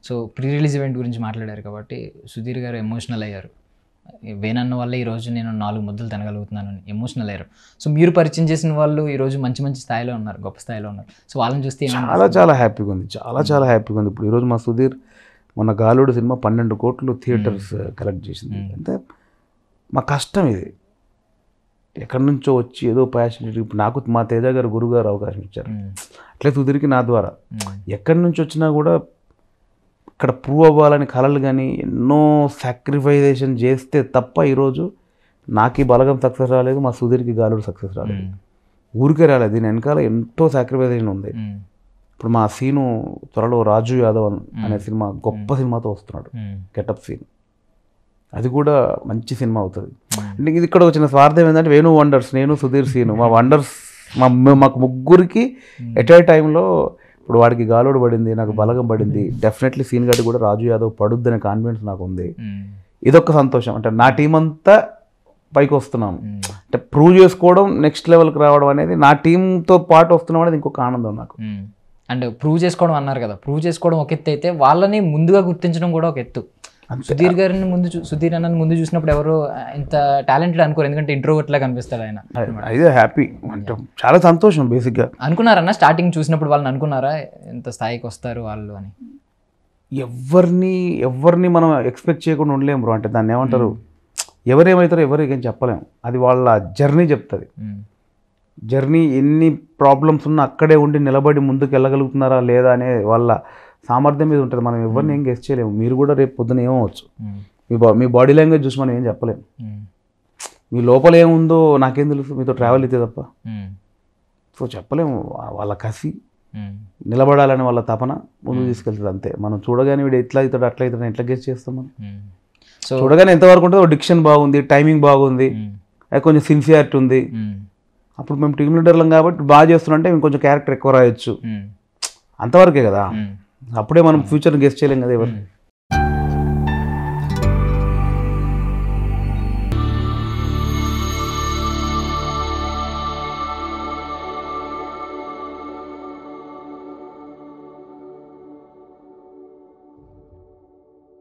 So pre release event గురించి మాట్లాడారు కాబట్టి సుధీర్ గారు ఎమోషనల్ అయ్యారు. వేనన్న వల్ల ఈరోజు నేను 4 ముద్దలు తినగలుగుతున్నానని ఎమోషనల్ అయ్యారు. సో మీరు పరిచయం చేసిన వాళ్ళు ఈరోజు మంచి మంచి స్థాయిలో ఉన్నారు, గొప్ప స్థాయిలో ఉన్నారు. సో వాళ్ళని చూస్తే చాలా హ్యాపీగా ఉంది, చాలా హ్యాపీగా ఉంది. ఇప్పుడు ఈరోజు మా సుధీర్ మన గాలుడు సినిమా 12 కోట్లు థియేటర్స్ కలెక్ట్ చేసింది. అంటే మా కష్టం ఇది, ఎక్కడి నుంచో వచ్చి ఏదో ప్యాషన్. ఇప్పుడు నాకు మా తేజ గారు గురుగారు అవకాశం ఇచ్చారు, అట్లే సుధీర్కి నా ద్వారా. ఎక్కడి నుంచి వచ్చినా కూడా ఇక్కడ ప్రూవ్ అవ్వాలని కలలు కానీ ఎన్నో సాక్రిఫైజేషన్ చేస్తే తప్ప ఈరోజు నాకు ఈ బలగం సక్సెస్ రాలేదు, మా సుధీర్కి గాలుడు సక్సెస్ రాలేదు. ఊరికే రాలేదు, దీని వెనకాల ఎంతో సాక్రిఫైజేషన్ ఉంది. ఇప్పుడు మా సీను త్వరలో రాజు యాదవ్ అనే సినిమా గొప్ప సినిమాతో వస్తున్నాడు, గెటప్ సీన్. అది కూడా మంచి సినిమా అవుతుంది. అంటే ఇది ఇక్కడ వచ్చిన స్వార్థం ఏంటంటే వేణు వండర్స్, నేను సుధీర్ సీను, మా వండర్స్ మాకు ముగ్గురికి ఎట్ ఏ టైంలో ఇప్పుడు వాడికి గాలోడు పడింది, నాకు బలగం పడింది, డెఫినెట్లీ సీన్ గడ్డి కూడా రాజు యాదవ్ పడుద్ది అనే కాన్ఫిడెన్స్ నాకు ఉంది. ఇదొక సంతోషం. అంటే నా టీం అంతా పైకి వస్తున్నాం అంటే ప్రూవ్ చేసుకోవడం, నెక్స్ట్ లెవెల్కి రావడం అనేది, నా టీంతో పాటు వస్తున్నాం అనేది ఇంకొక ఆనందం నాకు. అండ్ ప్రూవ్ చేసుకోవడం అన్నారు కదా, ప్రూవ్ చేసుకోవడం ఒక ఎత్తు అయితే వాళ్ళని ముందుగా గుర్తించడం కూడా ఒక ఎత్తు. సుధీర్ గారిని సుధీర్ అన్నని ముందు చూసినప్పుడు ఎవరు ఇంత టాలెంటెడ్ అనుకోరు, ఎందుకంటే ఇంట్రోవర్ట్ లా కనిపిస్తాడు ఆయన. అదే హ్యాపీ, అంటే చాలా సంతోషం. బేసిక్గా అనుకున్నారన్న స్టార్టింగ్ చూసినప్పుడు వాళ్ళని అనుకున్నారా ఎంత స్థాయికి వస్తారు వాళ్ళు అని? ఎవరిని మనం ఎక్స్పెక్ట్ చేయకుండా ఉండలేము బ్రో. అంటే దాన్ని ఏమంటారు, ఎవరేమవుతారో ఎవరికి ఏం చెప్పలేము, అది వాళ్ళ జర్నీ చెప్తుంది. జర్నీ ఎన్ని ప్రాబ్లమ్స్ ఉన్నా అక్కడే ఉండి నిలబడి ముందుకు వెళ్ళగలుగుతున్నారా లేదా అనే వాళ్ళ సామర్థ్యం మీద ఉంటుంది. మనం ఎవరిని ఏం గెస్ట్ చేయలేము. మీరు కూడా రేపు పొద్దున ఏమవచ్చు, మీ బాడీ లాంగ్వేజ్ చూసి మనం ఏం చెప్పలేము. మీ లోపల ఏముందో నాకేం తెలుసు, మీతో ట్రావెల్ అయితే తప్ప. సో చెప్పలేము. వాళ్ళ కసి, నిలబడాలని వాళ్ళ తపన ముందుకు తీసుకెళ్తుంది అంతే. మనం చూడగానే వీడు ఎట్లా అవుతాడు అట్లా అవుతాడు ఎట్లా గెస్ట్ చేస్తాం మనం. సో చూడగానే ఎంతవరకు ఉంటుందో, డిక్షన్ బాగుంది, టైమింగ్ బాగుంది, కొంచెం సిన్సియారిటీ ఉంది. అప్పుడు మేము టీమ్ లీడర్లం కాబట్టి బాగా చేస్తున్నంటే ఇంకొంచెం క్యారెక్టర్ ఎక్కువ రాయొచ్చు, అంతవరకే కదా. అప్పుడే మనం ఫ్యూచర్ని గెస్ట్ చేయలేం కదా ఎవరు.